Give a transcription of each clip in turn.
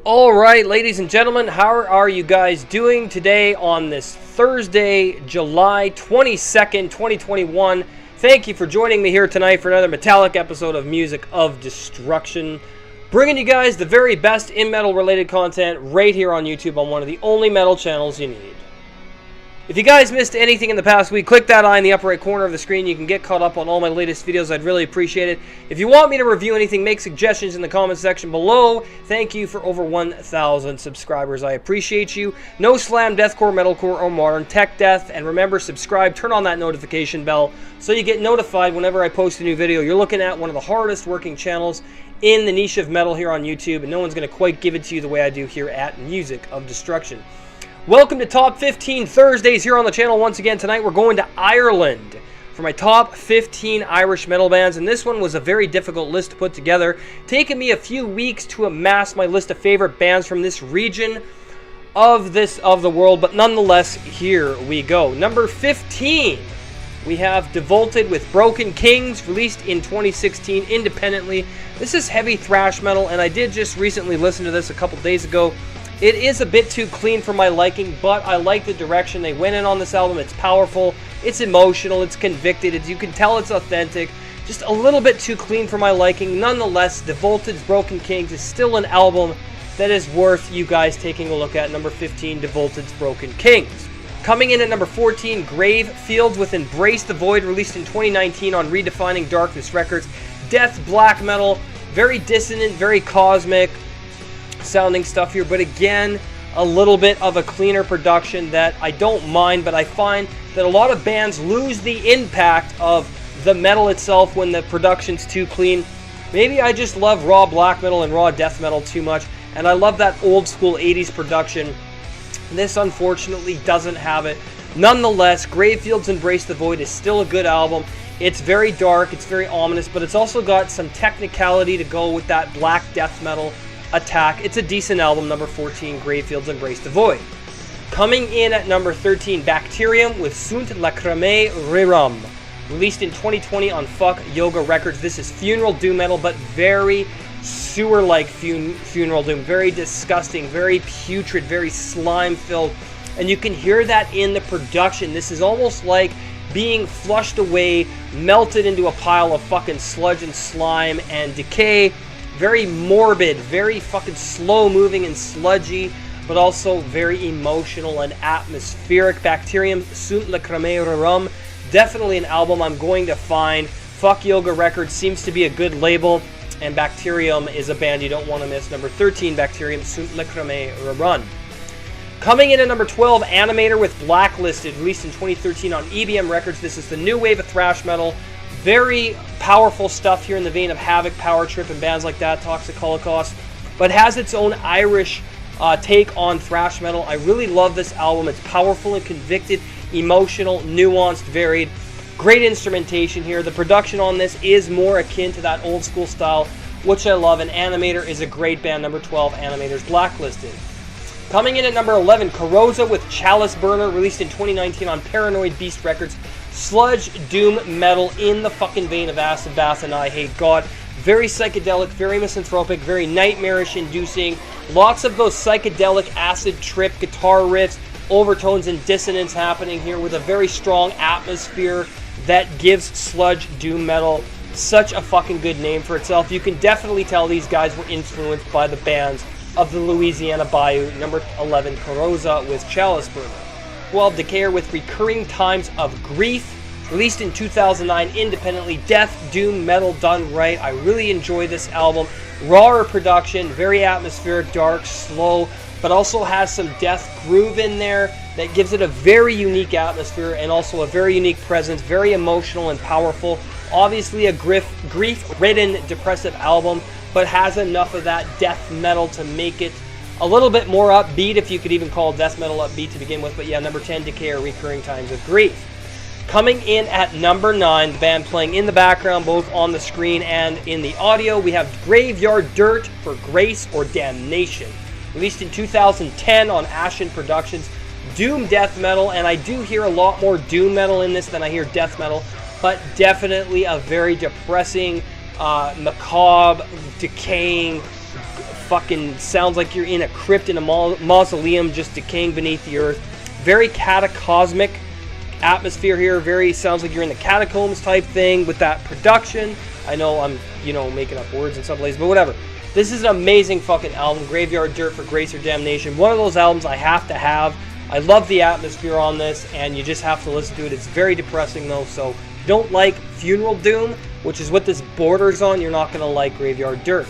All right, ladies and gentlemen, how are you guys doing today on this Thursday, July 22nd, 2021? Thank you for joining me here tonight for another metallic episode of Music of Destruction. Bringing you guys the very best in metal related content right here on YouTube on one of the only metal channels you need. If you guys missed anything in the past week, click that eye in the upper right corner of the screen. You can get caught up on all my latest videos. I'd really appreciate it. If you want me to review anything, make suggestions in the comment section below. Thank you for over 1,000 subscribers. I appreciate you. No slam, deathcore, metalcore, or modern tech death. And remember, subscribe, turn on that notification bell so you get notified whenever I post a new video. You're looking at one of the hardest working channels in the niche of metal here on YouTube, and no one's going to quite give it to you the way I do here at Music of Destruction. Welcome to Top 15 Thursdays here on the channel once again. Tonight we're going to Ireland for my top 15 Irish metal bands, and this one was a very difficult list to put together. Taken me a few weeks to amass my list of favorite bands from this region of the world, but nonetheless, here we go. Number 15, we have Devolted with Broken Kings, released in 2016 independently. This is heavy thrash metal, and I did just recently listen to this a couple days ago. It is a bit too clean for my liking, but I like the direction they went in on this album. It's powerful, it's emotional, it's convicted, you can tell it's authentic. Just a little bit too clean for my liking. Nonetheless, Devolted's Broken Kings is still an album that is worth you guys taking a look at. Number 15, Devolted's Broken Kings. Coming in at number 14, Gravefields with Embrace the Void, released in 2019 on Redefining Darkness Records. Death black metal, very dissonant, very cosmic sounding stuff here, but again, a little bit of a cleaner production that I don't mind, but I find that a lot of bands lose the impact of the metal itself when the production's too clean. Maybe I just love raw black metal and raw death metal too much, and I love that old school 80s production. This unfortunately doesn't have it. Nonetheless, Gravefields Embrace the Void is still a good album. It's very dark, it's very ominous, but it's also got some technicality to go with that black death metal attack. It's a decent album. Number 14, Gravefields Embrace the Void. Coming in at number 13, Bacterium with Sunt, Lacrymae, Rerum, released in 2020 on Fuck Yoga Records. This is funeral doom metal, but very sewer-like funeral doom. Very disgusting, very putrid, very slime-filled, and you can hear that in the production. This is almost like being flushed away, melted into a pile of fucking sludge and slime and decay. Very morbid, very fucking slow moving and sludgy, but also very emotional and atmospheric. Bacterium, Sunt, Lacrymae, Rerum, definitely an album I'm going to find. Fuck Yoga Records seems to be a good label, and Bacterium is a band you don't want to miss. Number 13, Bacterium, Sunt, Lacrymae, Rerum. Coming in at number 12, Animator with Blacklisted, released in 2013 on EBM Records. This is the new wave of thrash metal. Very powerful stuff here in the vein of Havoc, Power Trip, and bands like that, Toxic Holocaust, but has its own Irish take on thrash metal. I really love this album. It's powerful and convicted, emotional, nuanced, varied. Great instrumentation here. The production on this is more akin to that old school style, which I love, and Animator is a great band. Number 12, Animator's Blacklisted. Coming in at number 11, Corrosa with Chalice Burner, released in 2019 on Paranoid Beast Records. Sludge doom metal in the fucking vein of Acid Bath and I Hate God. Very psychedelic, very misanthropic, very nightmarish inducing. Lots of those psychedelic acid trip guitar riffs, overtones and dissonance happening here with a very strong atmosphere that gives sludge doom metal such a fucking good name for itself. You can definitely tell these guys were influenced by the bands of the Louisiana Bayou. Number 11, Corrosa with Chalice Burner. 12, Decayer with Recurring Times of Grief, released in 2009 independently. Death doom metal done right. I really enjoy this album. Rawer production, very atmospheric, dark, slow, but also has some death groove in there that gives it a very unique atmosphere and also a very unique presence. Very emotional and powerful. Obviously a grief-ridden, depressive album, but has enough of that death metal to make it a little bit more upbeat, if you could even call death metal upbeat to begin with. But yeah, number 10, Decayer, Recurring Times of Grief. Coming in at number 9, the band playing in the background, both on the screen and in the audio, we have Graveyard Dirt for Grace or Damnation. Released in 2010 on Ashen Productions. Doom death metal, and I do hear a lot more doom metal in this than I hear death metal, but definitely a very depressing, macabre, decaying, fucking sounds like you're in a crypt in a mausoleum, just decaying beneath the earth. Very cataclysmic atmosphere here. Very sounds like you're in the catacombs type thing with that production. I know I'm, you know, making up words in some places, but whatever. This is an amazing fucking album. Graveyard Dirt for Grace or Damnation. One of those albums I have to have. I love the atmosphere on this, and you just have to listen to it. It's very depressing though, so if you don't like Funeral Doom, which is what this borders on, you're not going to like Graveyard Dirt.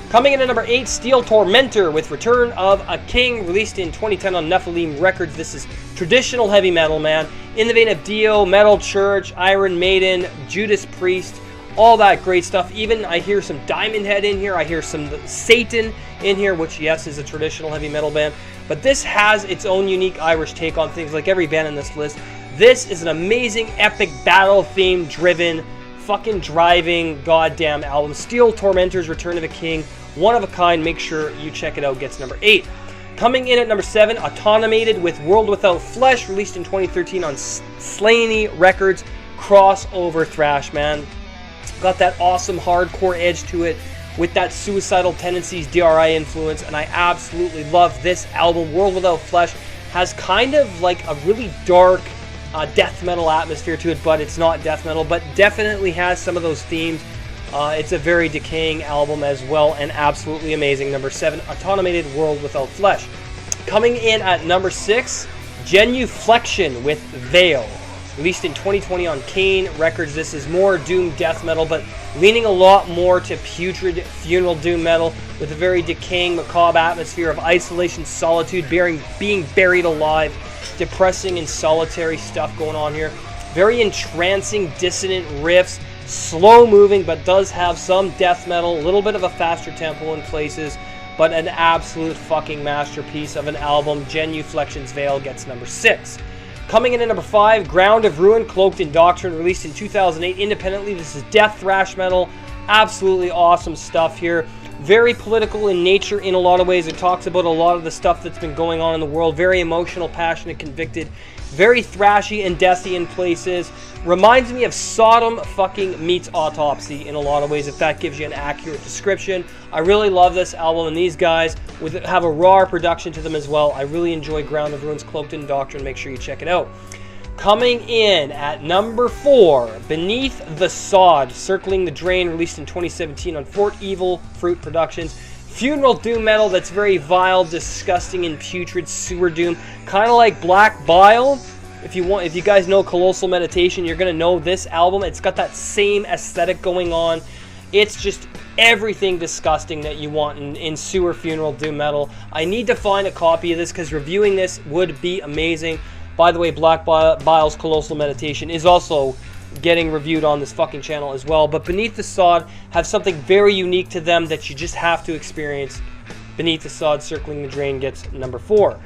Coming in at number 8, Steel Tormentor with Return of a King, released in 2010 on Nephilim Records. This is traditional heavy metal, man. In the vein of Dio, Metal Church, Iron Maiden, Judas Priest, all that great stuff. Even I hear some Diamond Head in here. I hear some Satan in here, which, yes, is a traditional heavy metal band. But this has its own unique Irish take on things, like every band in this list. This is an amazing, epic, battle-theme driven, fucking driving, goddamn album. Steel Tormentor's Return of a King. One of a kind. Make sure you check it out. Gets number 8. Coming in at number 7, Automated with World Without Flesh, released in 2013 on Slaney Records. Crossover thrash, man. Got that awesome hardcore edge to it with that Suicidal Tendencies DRI influence, and I absolutely love this album. World Without Flesh has kind of like a really dark death metal atmosphere to it, but it's not death metal, but definitely has some of those themes. It's a very decaying album as well, and absolutely amazing. Number 7, Automated, World Without Flesh. Coming in at number 6, Genuflection with Veil, released in 2020 on Kane Records. This is more doom death metal, but leaning a lot more to putrid funeral doom metal, with a very decaying, macabre atmosphere of isolation, solitude, being buried alive, depressing and solitary stuff going on here. Very entrancing, dissonant riffs, slow moving, but does have some death metal, a little bit of a faster tempo in places, but an absolute fucking masterpiece of an album. Genuflection's Veil gets number 6. Coming in at number 5, Ground of Ruin, Cloaked in Doctrine, released in 2008 independently. This is death thrash metal. Absolutely awesome stuff here. Very political in nature in a lot of ways. It talks about a lot of the stuff that's been going on in the world. Very emotional, passionate, convicted. Very thrashy and deathy in places. Reminds me of Sodom fucking meets Autopsy in a lot of ways, if that gives you an accurate description. I really love this album, and these guys have a raw production to them as well. I really enjoy Ground of Ruins, Cloaked in Doctrine. Make sure you check it out. Coming in at number 4, Beneath the Sod, Circling the Drain, released in 2017 on Fort Evil Fruit Productions. Funeral doom metal that's very vile, disgusting, and putrid sewer doom. Kind of like Black Bile. If you guys know Colossal Meditation, you're going to know this album. It's got that same aesthetic going on. It's just everything disgusting that you want in sewer funeral doom metal. I need to find a copy of this because reviewing this would be amazing. By the way, Black Bile's Colossal Meditation is also getting reviewed on this fucking channel as well. But Beneath the Sod have something very unique to them that you just have to experience. Beneath the Sod, Circling the Drain gets number 4.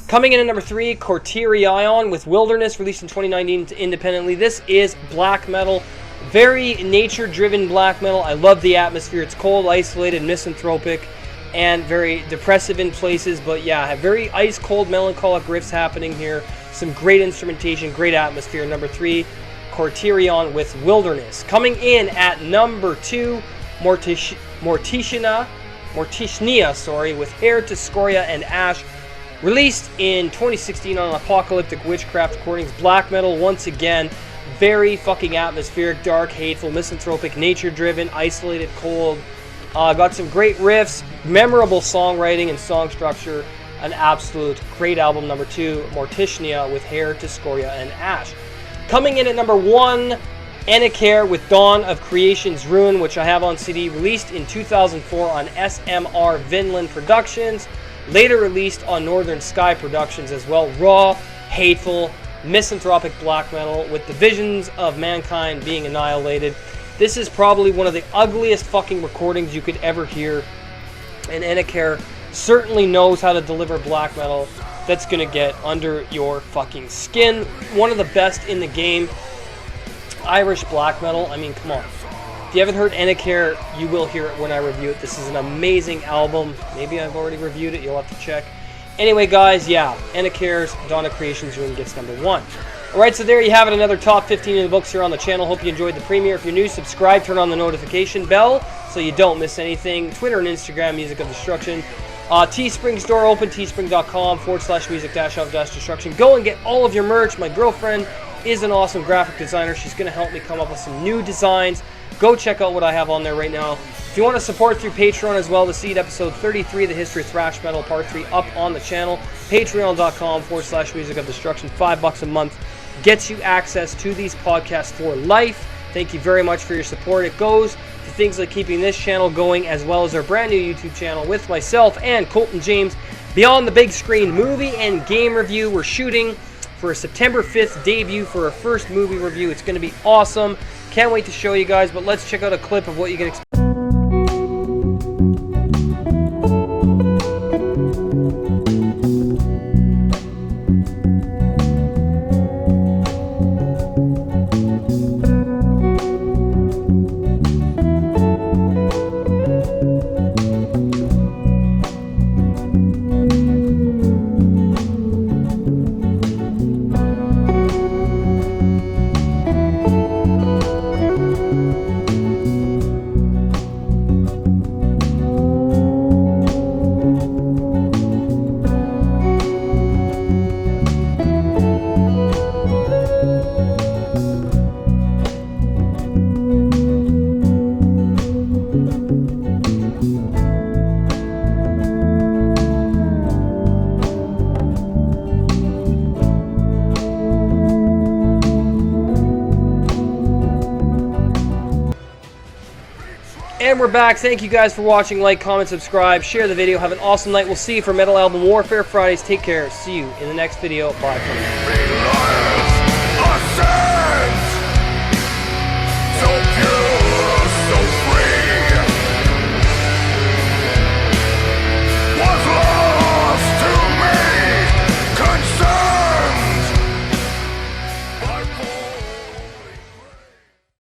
Coming in at number 3, Corterion with Wilderness, released in 2019 independently. This is black metal. Very nature-driven black metal. I love the atmosphere. It's cold, isolated, misanthropic, and very depressive in places. But yeah, very ice-cold, melancholic riffs happening here. Some great instrumentation, great atmosphere. Number 3, Corterion with Wilderness. Coming in at number 2, Mortishnia, with Hair to Scoria and Ash, released in 2016 on Apocalyptic Witchcraft Recordings. Black metal once again. Very fucking atmospheric, dark, hateful, misanthropic, nature-driven, isolated, cold. Got some great riffs, memorable songwriting and song structure. An absolute great album. Number 2, Mortishnia with Hair to Scoria and Ash. Coming in at number 1, Enicaire with Dawn of Creation's Ruin, which I have on CD, released in 2004 on SMR Vinland Productions. Later released on Northern Sky Productions as well. Raw, hateful, misanthropic black metal with the visions of mankind being annihilated. This is probably one of the ugliest fucking recordings you could ever hear. And Enicaire certainly knows how to deliver black metal that's going to get under your fucking skin. One of the best in the game. Irish black metal. I mean, come on. If you haven't heard Enicaire, you will hear it when I review it. This is an amazing album. Maybe I've already reviewed it. You'll have to check. Anyway, guys, yeah. Enicaires Dawn of Creation's Ruin gets number 1. Alright, so there you have it, another top 15 in the books here on the channel. Hope you enjoyed the premiere. If you're new, subscribe, turn on the notification bell so you don't miss anything. Twitter and Instagram, Music of Destruction. Teespring store open, teespring.com/music-of-destruction. Go and get all of your merch. My girlfriend is an awesome graphic designer. She's going to help me come up with some new designs. Go check out what I have on there right now. If you want to support through Patreon as well, to see episode 33 of the History of Thrash Metal Part 3 up on the channel. Patreon.com/music of destruction. $5 a month gets you access to these podcasts for life. Thank you very much for your support. It goes to things like keeping this channel going, as well as our brand new YouTube channel with myself and Colton James. Beyond the Big Screen movie and game review. We're shooting for a September 5th debut for our first movie review. It's going to be awesome. Can't wait to show you guys, but let's check out a clip of what you can expect. And we're back. Thank you guys for watching. Like, comment, subscribe, share the video. Have an awesome night. We'll see you for Metal Album Warfare Fridays. Take care. See you in the next video. Bye for now.